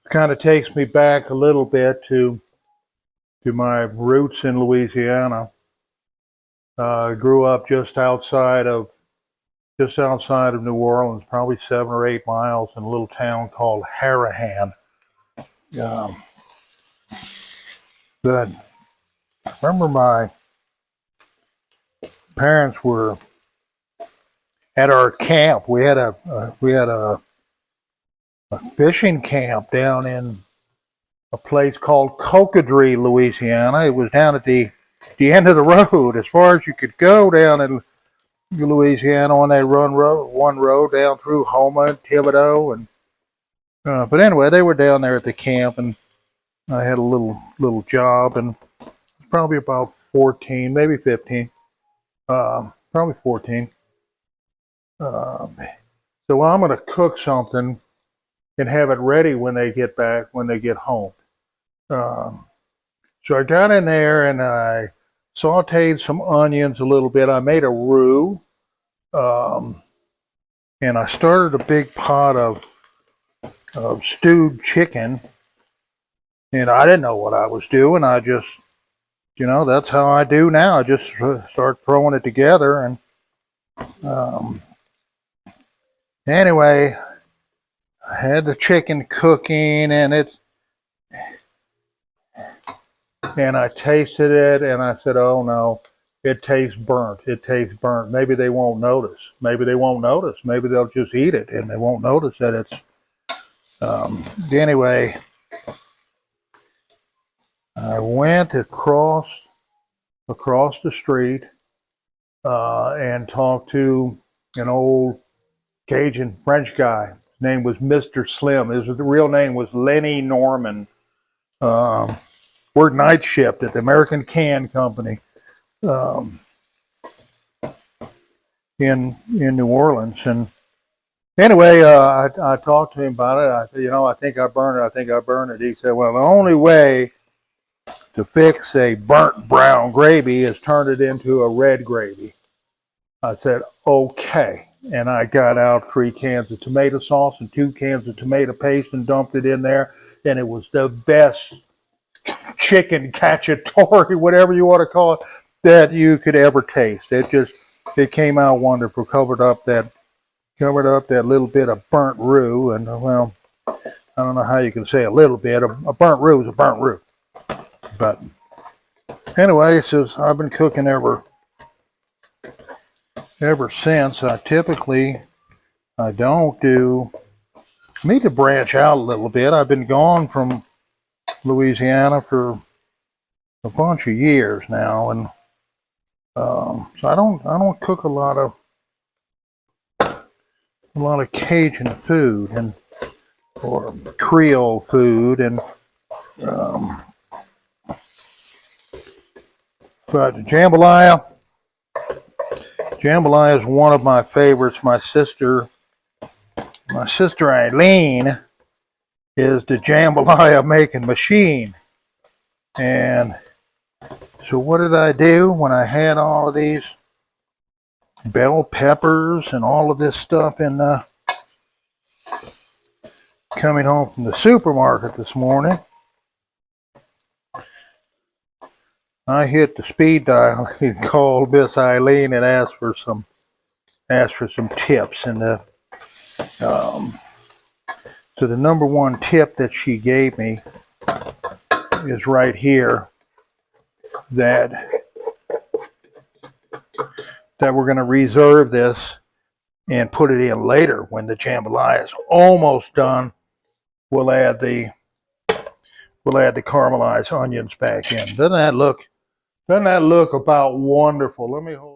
kind of takes me back a little bit to my roots in Louisiana. I grew up just outside of New Orleans, probably 7 or 8 miles, in a little town called Harahan. Um, but I remember my parents were at our camp. We had a fishing camp down in a place called Cocodrie, Louisiana. It was down at the end of the road, as far as you could go down in Louisiana on that one road down through Houma and Thibodaux, and but anyway, they were down there at the camp, and I had a little job, and probably about 14, maybe 15, probably 14. So I'm going to cook something and have it ready when they get back, when they get home. So I got in there and I sauteed some onions a little bit. I made a roux, and I started a big pot of stewed chicken. And I didn't know what I was doing. I just, that's how I do now. I just start throwing it together. And anyway, I had the chicken cooking, and I tasted it, and I said, "Oh no, it tastes burnt. It tastes burnt. Maybe they won't notice. Maybe they won't notice. Maybe they'll just eat it, and they won't notice that it's." Anyway, I went across the street and talked to an old Cajun French guy. His name was Mr. Slim. The real name was Lenny Norman. Worked night shift at the American Can Company in New Orleans. And anyway, I talked to him about it. I said, I think I burned it. I think I burned it. He said, well, the only way to fix a burnt brown gravy is turn it into a red gravy. I said, okay. And I got out 3 cans of tomato sauce and 2 cans of tomato paste and dumped it in there. And it was the best chicken cacciatore, whatever you want to call it, that you could ever taste. It came out wonderful. Covered up that little bit of burnt roux. And well, I don't know how you can say a little bit. A burnt roux is a burnt roux. But anyway, it says I've been cooking ever since. I don't do. I need to branch out a little bit. I've been gone from Louisiana for a bunch of years now, and so I don't cook a lot of Cajun food or Creole food, and but jambalaya is one of my favorites. My sister Eileen is the jambalaya making machine. And so what did I do when I had all of these bell peppers and all of this stuff coming home from the supermarket this morning? I hit the speed dial and called Miss Eileen and asked for some tips. And so the number one tip that she gave me is right here, that we're going to reserve this and put it in later when the jambalaya is almost done. We'll add the caramelized onions back in. Doesn't that look about wonderful? Let me hold